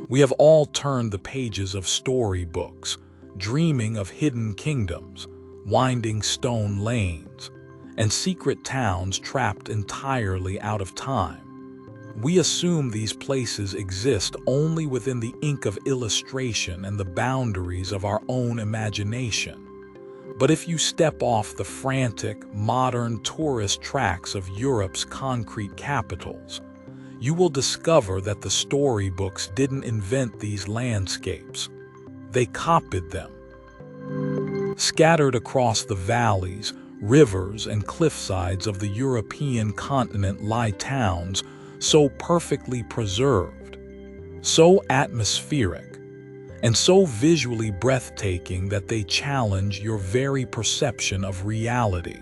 We have all turned the pages of storybooks, dreaming of hidden kingdoms, winding stone lanes, and secret towns trapped entirely out of time. We assume these places exist only within the ink of illustration and the boundaries of our own imagination. But if you step off the frantic, modern tourist tracks of Europe's concrete capitals, you will discover that the storybooks didn't invent these landscapes. They copied them. Scattered across the valleys, rivers, and cliffsides of the European continent lie towns so perfectly preserved, so atmospheric, and so visually breathtaking that they challenge your very perception of reality.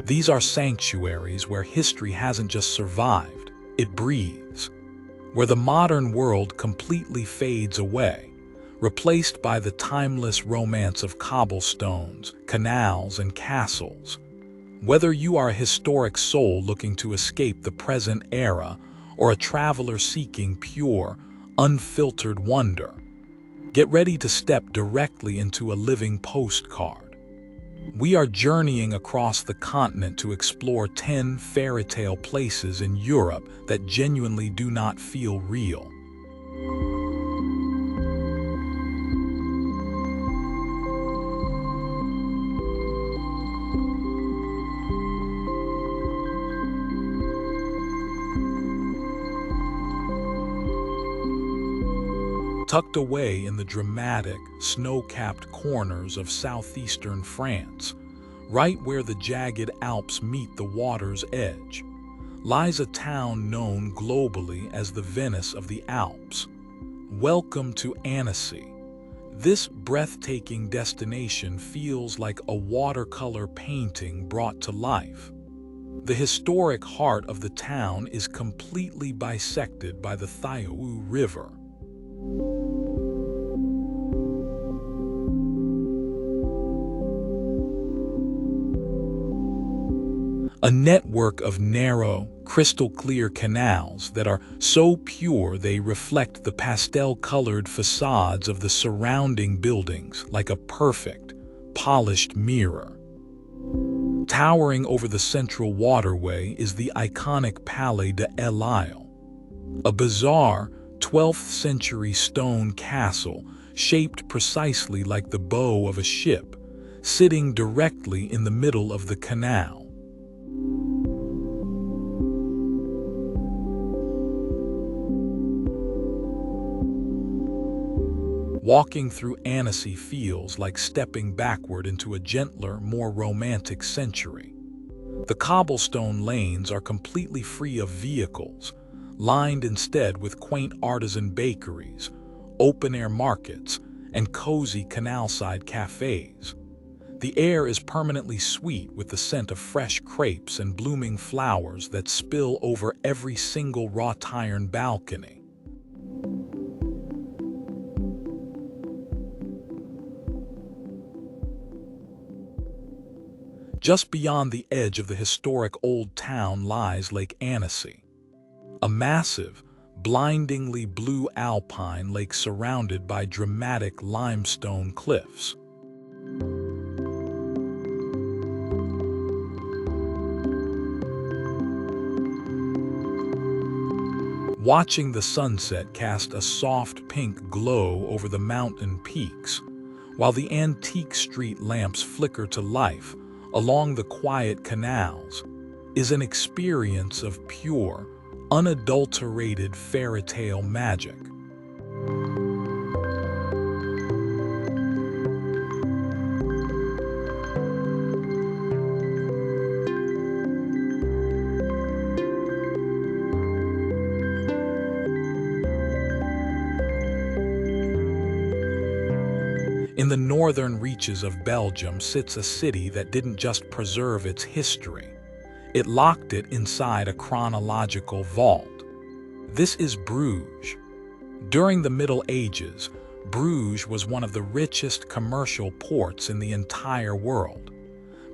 These are sanctuaries where history hasn't just survived, it breathes, where the modern world completely fades away, replaced by the timeless romance of cobblestones, canals, and castles. Whether you are a historic soul looking to escape the present era or a traveler seeking pure, unfiltered wonder, get ready to step directly into a living postcard. We are journeying across the continent to explore 10 fairytale places in Europe that genuinely do not feel real. Tucked away in the dramatic, snow-capped corners of southeastern France, right where the jagged Alps meet the water's edge, lies a town known globally as the Venice of the Alps. Welcome to Annecy. This breathtaking destination feels like a watercolor painting brought to life. The historic heart of the town is completely bisected by the Ptuj River. A network of narrow, crystal-clear canals that are so pure they reflect the pastel-colored facades of the surrounding buildings like a perfect, polished mirror. Towering over the central waterway is the iconic Palais de l'Isle, a bizarre, 12th-century stone castle shaped precisely like the bow of a ship, sitting directly in the middle of the canal. Walking through Annecy feels like stepping backward into a gentler, more romantic century. The cobblestone lanes are completely free of vehicles, lined instead with quaint artisan bakeries, open-air markets, and cozy canal-side cafes. The air is permanently sweet with the scent of fresh crepes and blooming flowers that spill over every single wrought iron balcony. Just beyond the edge of the historic old town lies Lake Annecy, a massive, blindingly blue alpine lake surrounded by dramatic limestone cliffs. Watching the sunset cast a soft pink glow over the mountain peaks, while the antique street lamps flicker to life along the quiet canals, is an experience of pure, unadulterated fairytale magic. In the northern reaches of Belgium sits a city that didn't just preserve its history, it locked it inside a chronological vault. This is Bruges. During the Middle Ages, Bruges was one of the richest commercial ports in the entire world.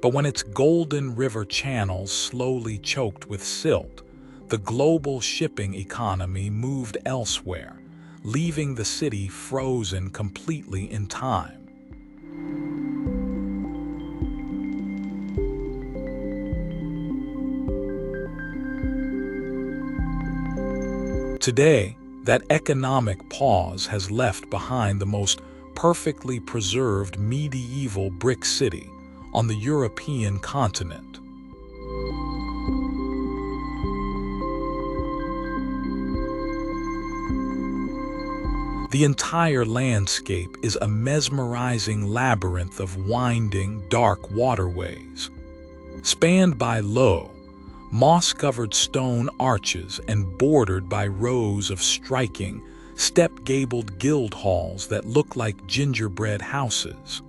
But when its golden river channels slowly choked with silt, the global shipping economy moved elsewhere, leaving the city frozen completely in time. Today, that economic pause has left behind the most perfectly preserved medieval brick city on the European continent. The entire landscape is a mesmerizing labyrinth of winding, dark waterways, spanned by low, moss-covered stone arches and bordered by rows of striking, step-gabled guild halls that look like gingerbread houses.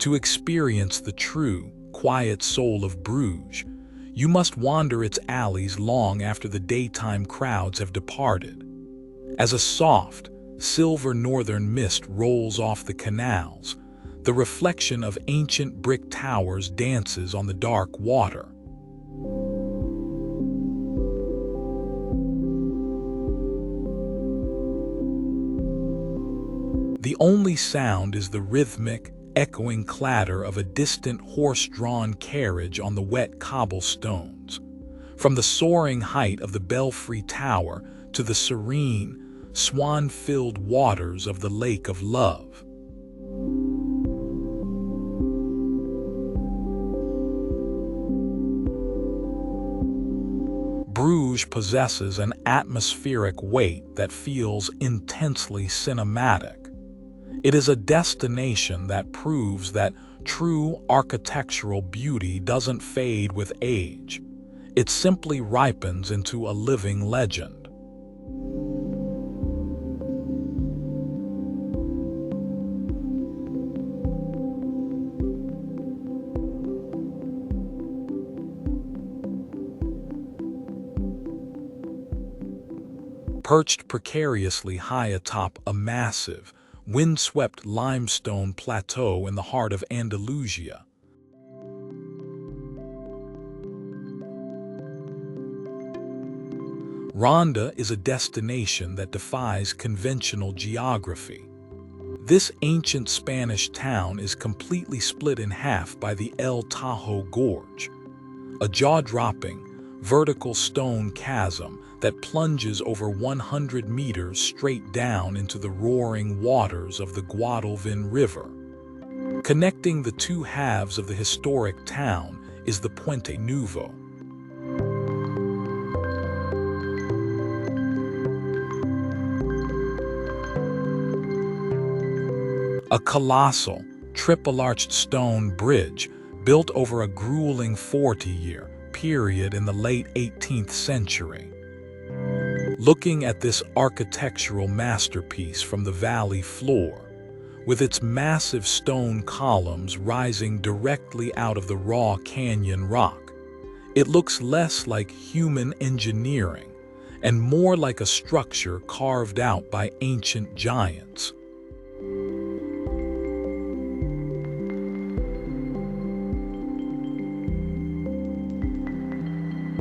To experience the true, quiet soul of Bruges, you must wander its alleys long after the daytime crowds have departed. As a soft, silver northern mist rolls off the canals, the reflection of ancient brick towers dances on the dark water. The only sound is the rhythmic, echoing clatter of a distant horse-drawn carriage on the wet cobblestones. From the soaring height of the belfry tower to the serene, swan-filled waters of the Lake of Love. Bruges possesses an atmospheric weight that feels intensely cinematic. It is a destination that proves that true architectural beauty doesn't fade with age. It simply ripens into a living legend. Perched precariously high atop a massive, windswept limestone plateau in the heart of Andalusia, Ronda is a destination that defies conventional geography. This ancient Spanish town is completely split in half by the El Tajo Gorge, a jaw-dropping, vertical stone chasm that plunges over 100 meters straight down into the roaring waters of the Guadalvin River. Connecting the two halves of the historic town is the Puente Nuevo. A colossal, triple-arched stone bridge built over a grueling 40-year period in the late 18th century. Looking at this architectural masterpiece from the valley floor, with its massive stone columns rising directly out of the raw canyon rock, it looks less like human engineering and more like a structure carved out by ancient giants.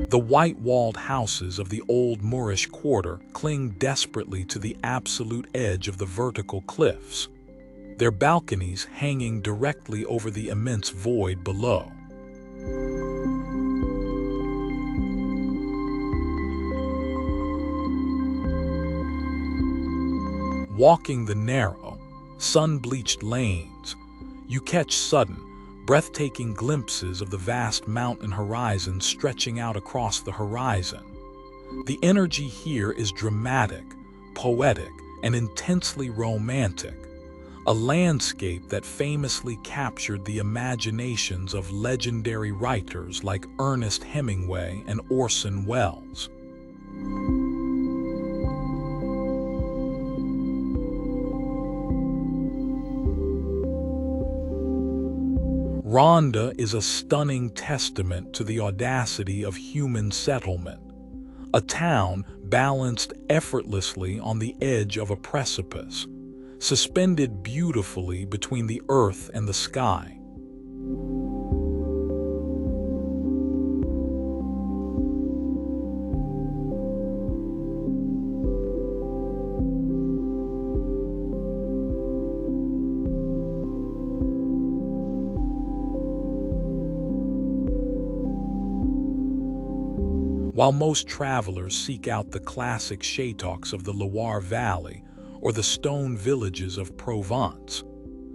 The white-walled houses of the old Moorish quarter cling desperately to the absolute edge of the vertical cliffs, their balconies hanging directly over the immense void below. Walking the narrow, sun-bleached lanes, you catch sudden, breathtaking glimpses of the vast mountain horizon stretching out across the horizon. The energy here is dramatic, poetic, and intensely romantic, a landscape that famously captured the imaginations of legendary writers like Ernest Hemingway and Orson Welles. Ronda is a stunning testament to the audacity of human settlement, a town balanced effortlessly on the edge of a precipice, suspended beautifully between the earth and the sky. While most travelers seek out the classic châteaux of the Loire Valley or the stone villages of Provence,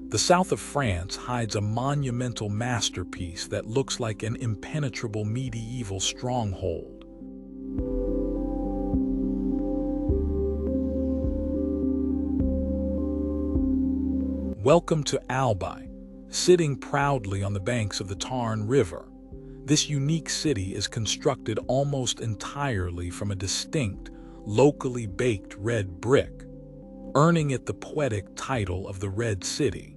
the south of France hides a monumental masterpiece that looks like an impenetrable medieval stronghold. Welcome to Albi, sitting proudly on the banks of the Tarn River. This unique city is constructed almost entirely from a distinct, locally baked red brick, earning it the poetic title of the Red City.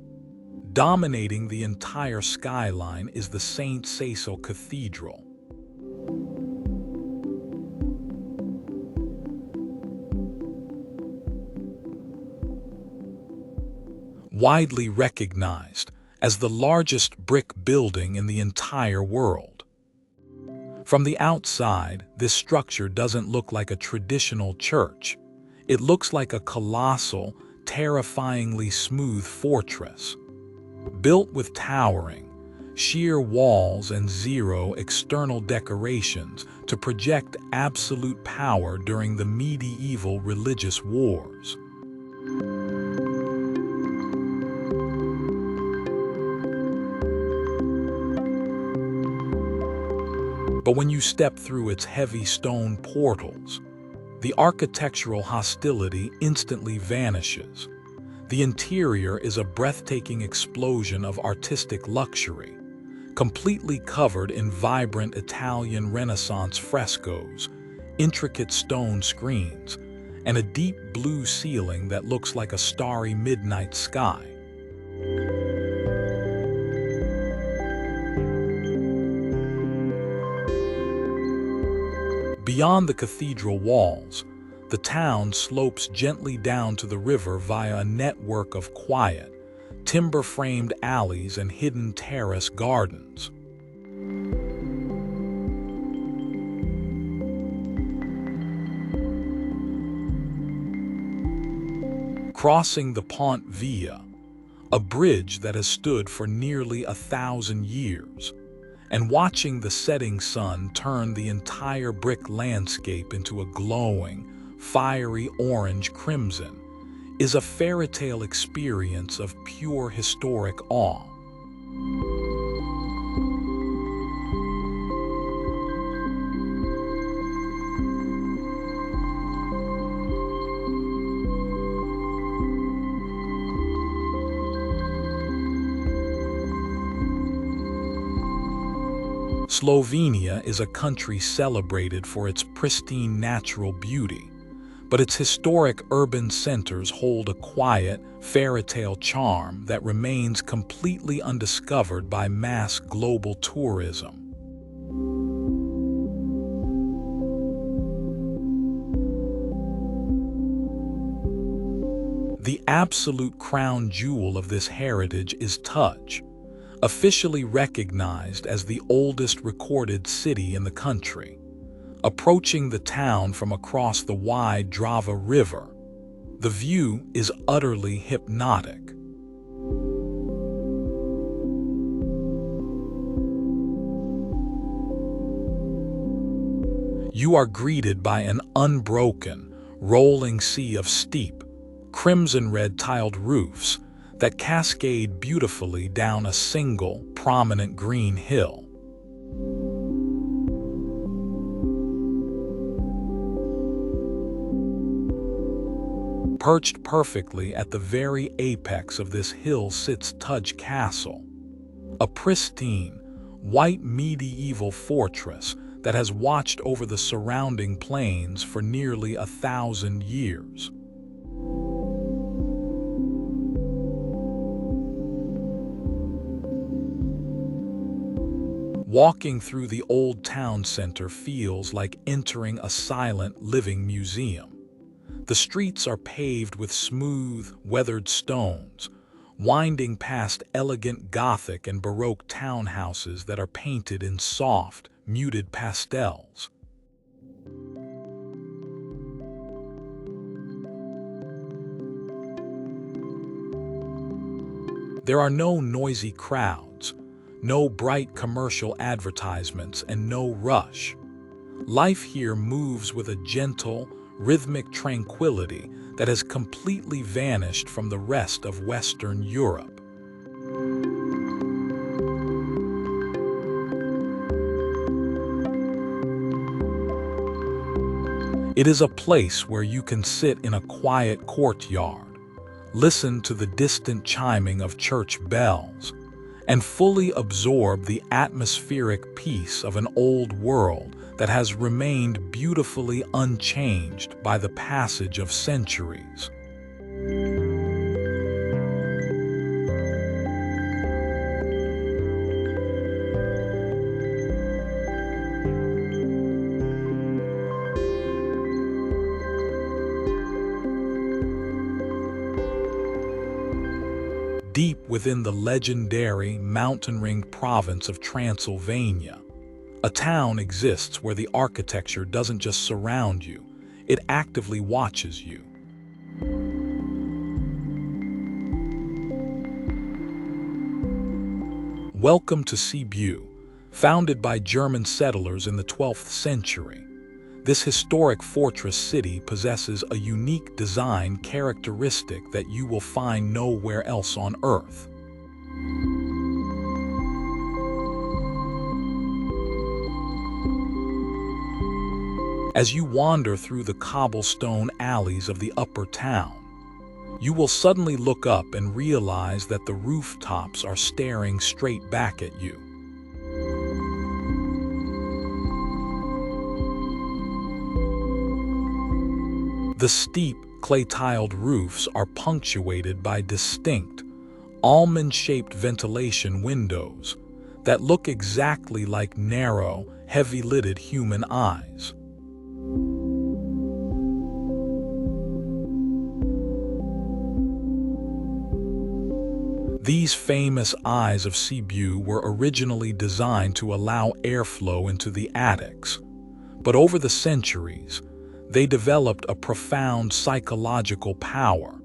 Dominating the entire skyline is the Saint Cecil Cathedral. Widely recognized as the largest brick building in the entire world. From the outside, this structure doesn't look like a traditional church. It looks like a colossal, terrifyingly smooth fortress. Built with towering, sheer walls and zero external decorations to project absolute power during the medieval religious wars. But when you step through its heavy stone portals, the architectural hostility instantly vanishes. The interior is a breathtaking explosion of artistic luxury, completely covered in vibrant Italian Renaissance frescoes, intricate stone screens, and a deep blue ceiling that looks like a starry midnight sky. Beyond the cathedral walls, the town slopes gently down to the river via a network of quiet, timber-framed alleys and hidden terrace gardens. Crossing the Pont Via, a bridge that has stood for nearly 1,000 years, and watching the setting sun turn the entire brick landscape into a glowing, fiery orange-crimson, is a fairy tale experience of pure historic awe. Slovenia is a country celebrated for its pristine natural beauty, but its historic urban centers hold a quiet, fairy tale charm that remains completely undiscovered by mass global tourism. The absolute crown jewel of this heritage is Ptuj, officially recognized as the oldest recorded city in the country. Approaching the town from across the wide Drava River, the view is utterly hypnotic. You are greeted by an unbroken, rolling sea of steep, crimson-red tiled roofs that cascade beautifully down a single, prominent green hill. Perched perfectly at the very apex of this hill sits Ptuj Castle, a pristine, white medieval fortress that has watched over the surrounding plains for nearly 1,000 years. Walking through the old town center feels like entering a silent, living museum. The streets are paved with smooth, weathered stones, winding past elegant Gothic and Baroque townhouses that are painted in soft, muted pastels. There are no noisy crowds, no bright commercial advertisements, and no rush. Life here moves with a gentle, rhythmic tranquility that has completely vanished from the rest of Western Europe. It is a place where you can sit in a quiet courtyard, listen to the distant chiming of church bells, and fully absorb the atmospheric peace of an old world that has remained beautifully unchanged by the passage of centuries. Deep within the legendary mountain-ringed province of Transylvania, a town exists where the architecture doesn't just surround you, it actively watches you. Welcome to Sibiu, founded by German settlers in the 12th century. This historic fortress city possesses a unique design characteristic that you will find nowhere else on Earth. As you wander through the cobblestone alleys of the upper town, you will suddenly look up and realize that the rooftops are staring straight back at you. The steep, clay-tiled roofs are punctuated by distinct, almond-shaped ventilation windows that look exactly like narrow, heavy-lidded human eyes. These famous eyes of Sibiu were originally designed to allow airflow into the attics, but over the centuries, they developed a profound psychological power,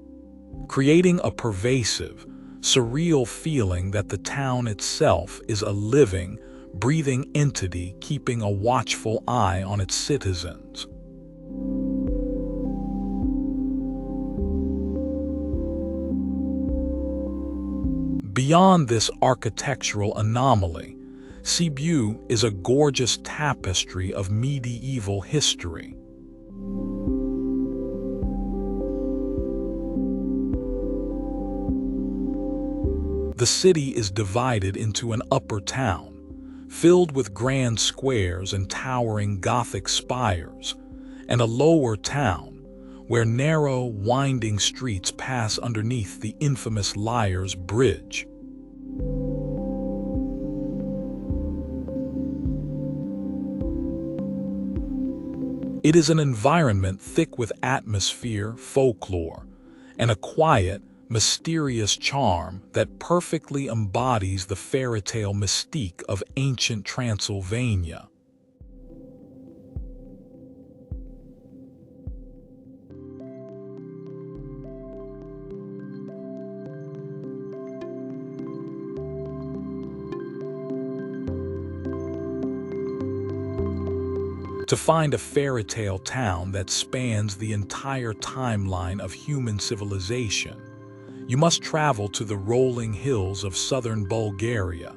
creating a pervasive, surreal feeling that the town itself is a living, breathing entity keeping a watchful eye on its citizens. Beyond this architectural anomaly, Sibiu is a gorgeous tapestry of medieval history. The city is divided into an upper town, filled with grand squares and towering Gothic spires, and a lower town, where narrow, winding streets pass underneath the infamous Liar's Bridge. It is an environment thick with atmosphere, folklore, and a quiet, mysterious charm that perfectly embodies the fairy tale mystique of ancient Transylvania. To find a fairy tale town that spans the entire timeline of human civilization, you must travel to the rolling hills of southern Bulgaria.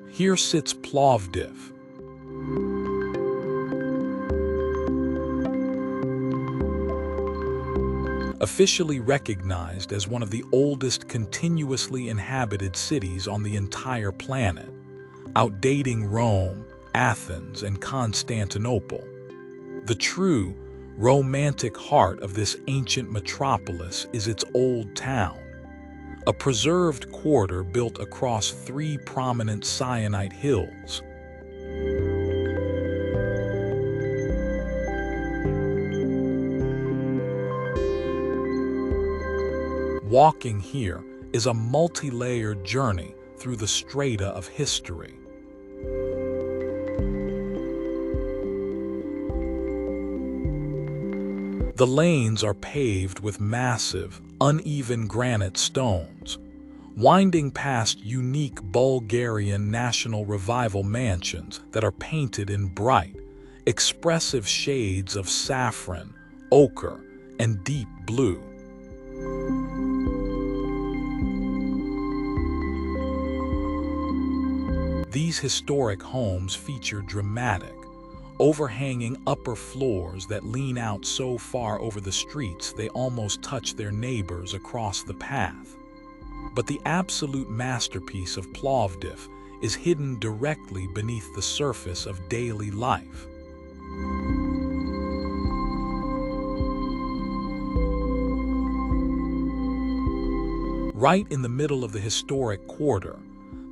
Here sits Plovdiv. Officially recognized as one of the oldest continuously inhabited cities on the entire planet, outdating Rome, Athens, and Constantinople. The true, romantic heart of this ancient metropolis is its old town, a preserved quarter built across three prominent syenite hills. Walking here is a multi-layered journey through the strata of history. The lanes are paved with massive, uneven granite stones, winding past unique Bulgarian National Revival mansions that are painted in bright, expressive shades of saffron, ochre, and deep blue. These historic homes feature dramatic, overhanging upper floors that lean out so far over the streets they almost touch their neighbors across the path. But the absolute masterpiece of Plovdiv is hidden directly beneath the surface of daily life. Right in the middle of the historic quarter,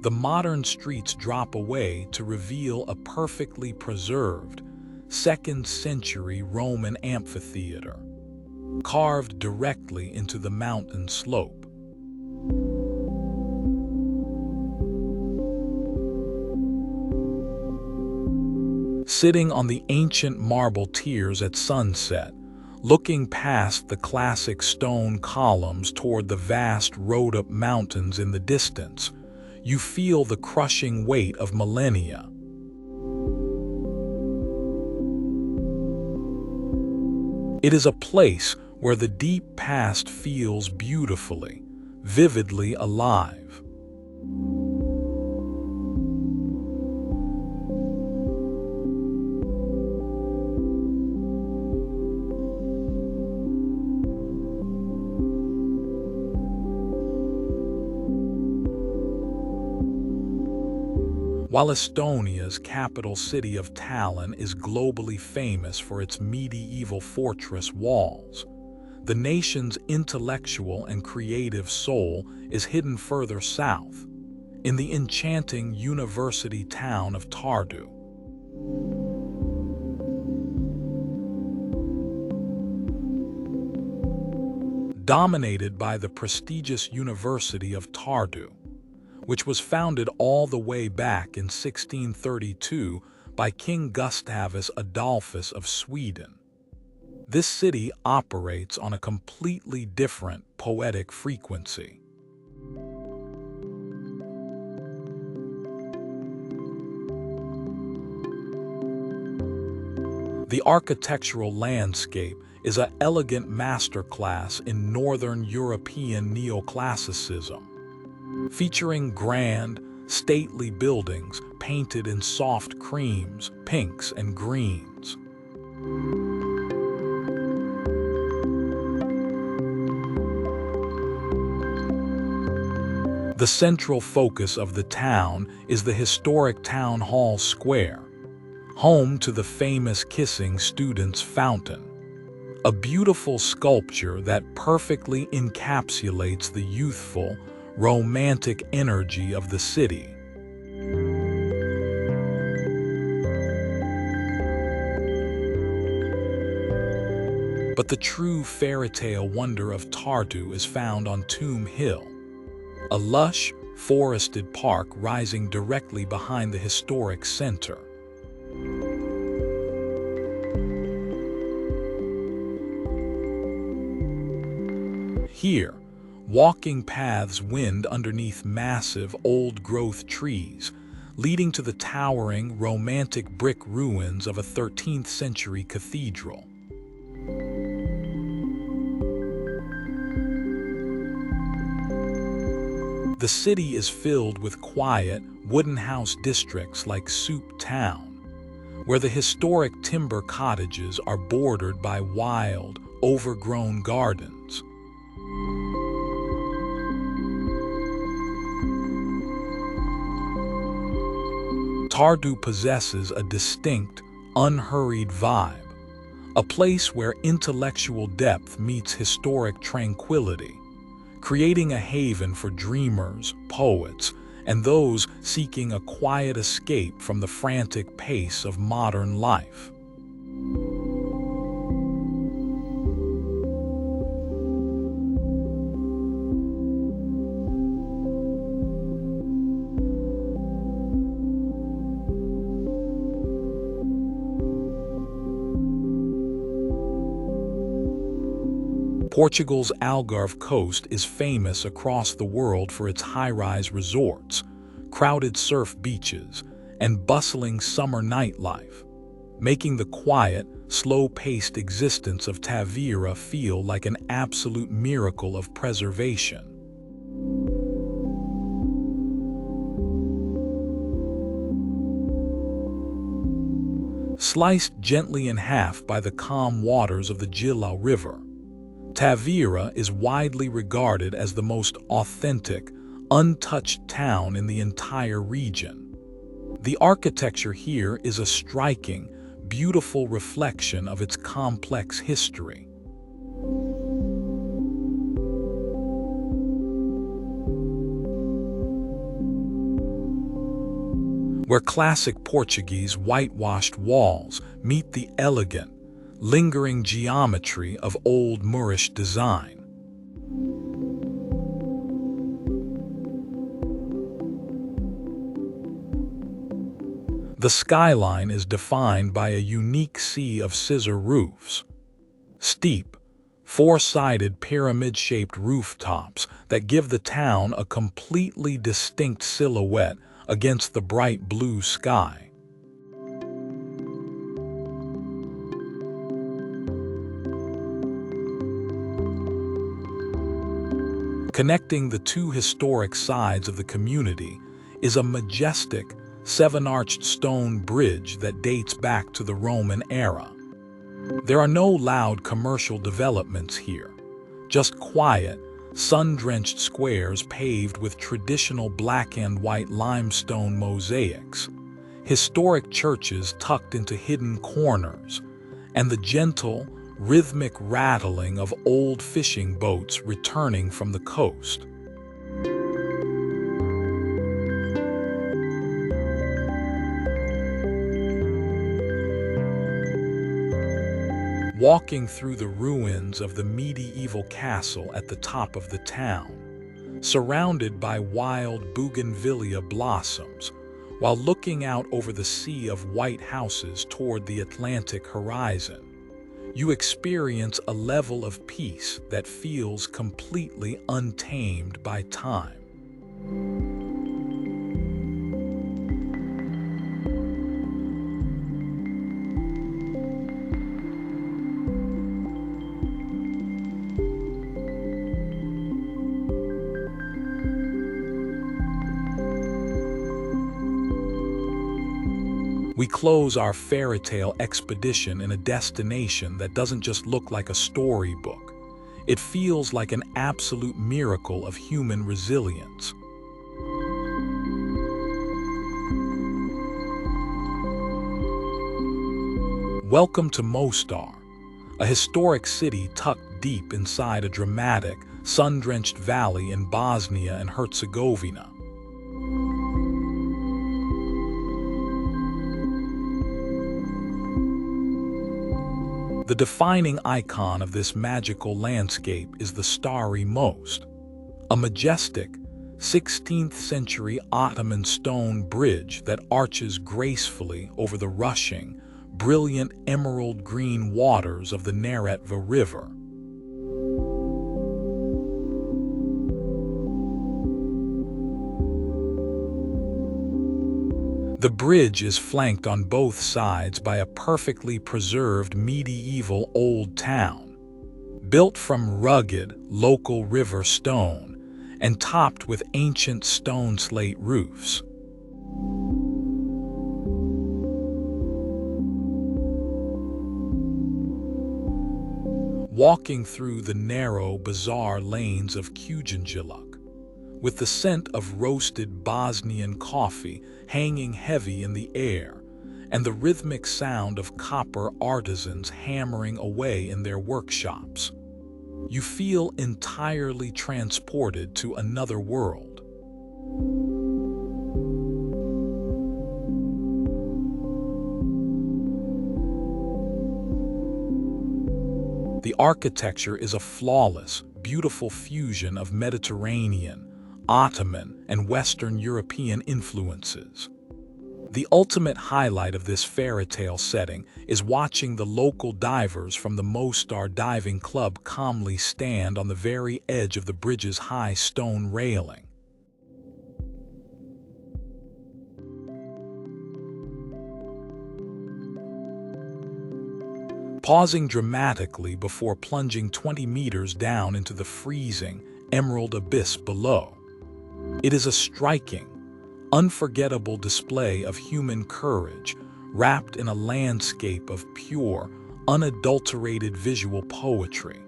the modern streets drop away to reveal a perfectly preserved, 2nd century Roman amphitheater, carved directly into the mountain slope. Sitting on the ancient marble tiers at sunset, looking past the classic stone columns toward the vast road-up mountains in the distance, you feel the crushing weight of millennia. It is a place where the deep past feels beautifully, vividly alive. While Estonia's capital city of Tallinn is globally famous for its medieval fortress walls, the nation's intellectual and creative soul is hidden further south, in the enchanting university town of Tartu. Dominated by the prestigious University of Tartu, which was founded all the way back in 1632 by King Gustavus Adolphus of Sweden. This city operates on a completely different poetic frequency. The architectural landscape is an elegant masterclass in Northern European neoclassicism, featuring grand, stately buildings painted in soft creams, pinks, and greens. The central focus of the town is the historic Town Hall Square, home to the famous Kissing Students' Fountain, a beautiful sculpture that perfectly encapsulates the youthful, romantic energy of the city. But the true fairytale wonder of Tartu is found on Tomb Hill, a lush, forested park rising directly behind the historic center. Here, walking paths wind underneath massive, old-growth trees, leading to the towering, romantic brick ruins of a 13th century cathedral. The city is filled with quiet, wooden house districts like Soup Town, where the historic timber cottages are bordered by wild, overgrown gardens. Tartu possesses a distinct, unhurried vibe, a place where intellectual depth meets historic tranquility, creating a haven for dreamers, poets, and those seeking a quiet escape from the frantic pace of modern life. Portugal's Algarve coast is famous across the world for its high-rise resorts, crowded surf beaches, and bustling summer nightlife. making the quiet, slow-paced existence of Tavira feel like an absolute miracle of preservation. Sliced gently in half by the calm waters of the Gila River, Tavira is widely regarded as the most authentic, untouched town in the entire region. The architecture here is a striking, beautiful reflection of its complex history. Where classic Portuguese whitewashed walls meet the elegant, lingering geometry of old Moorish design. The skyline is defined by a unique sea of scissor roofs, steep, four-sided pyramid-shaped rooftops that give the town a completely distinct silhouette against the bright blue sky. Connecting the two historic sides of the community is a majestic, seven-arched stone bridge that dates back to the Roman era. There are no loud commercial developments here, just quiet, sun-drenched squares paved with traditional black and white limestone mosaics, historic churches tucked into hidden corners, and the gentle, rhythmic rattling of old fishing boats returning from the coast. Walking through the ruins of the medieval castle at the top of the town, surrounded by wild bougainvillea blossoms, while looking out over the sea of white houses toward the Atlantic horizon, you experience a level of peace that feels completely untamed by time. We close our fairytale expedition in a destination that doesn't just look like a storybook. It feels like an absolute miracle of human resilience. Welcome to Mostar, a historic city tucked deep inside a dramatic, sun-drenched valley in Bosnia and Herzegovina. The defining icon of this magical landscape is the Starry Most, a majestic, 16th-century Ottoman stone bridge that arches gracefully over the rushing, brilliant emerald green waters of the Neretva River. The bridge is flanked on both sides by a perfectly preserved medieval old town, built from rugged, local river stone and topped with ancient stone slate roofs. Walking through the narrow, bizarre lanes of Kujanjiluk, with the scent of roasted Bosnian coffee hanging heavy in the air, and the rhythmic sound of copper artisans hammering away in their workshops, you feel entirely transported to another world. The architecture is a flawless, beautiful fusion of Mediterranean, Ottoman, and Western European influences. The ultimate highlight of this fairytale setting is watching the local divers from the Mostar Diving Club calmly stand on the very edge of the bridge's high stone railing. pausing dramatically before plunging 20 meters down into the freezing, emerald abyss below. It is a striking, unforgettable display of human courage, wrapped in a landscape of pure, unadulterated visual poetry.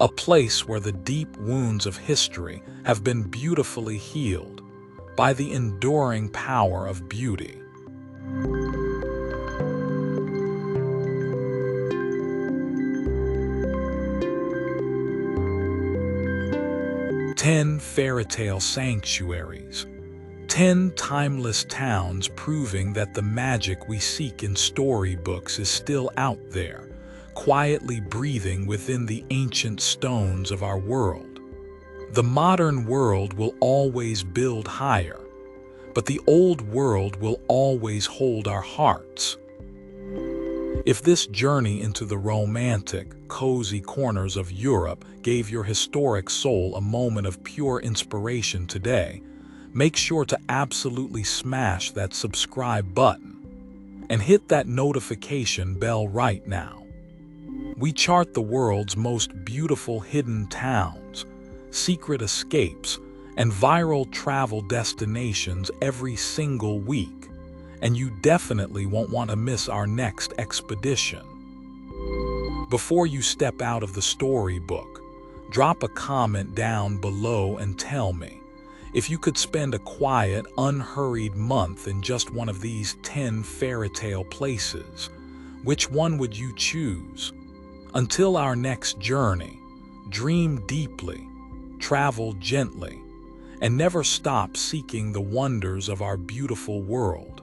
A place where the deep wounds of history have been beautifully healed by the enduring power of beauty. Ten fairytale sanctuaries. 10 timeless towns proving that the magic we seek in storybooks is still out there, quietly breathing within the ancient stones of our world. The modern world will always build higher, but the old world will always hold our hearts. If this journey into the romantic, cozy corners of Europe gave your historic soul a moment of pure inspiration today, make sure to absolutely smash that subscribe button and hit that notification bell right now. We chart the world's most beautiful hidden towns, secret escapes, and viral travel destinations every single week, and you definitely won't want to miss our next expedition. Before you step out of the storybook, drop a comment down below and tell me, if you could spend a quiet, unhurried month in just one of these 10 fairytale places, which one would you choose? Until our next journey, dream deeply, travel gently, and never stop seeking the wonders of our beautiful world.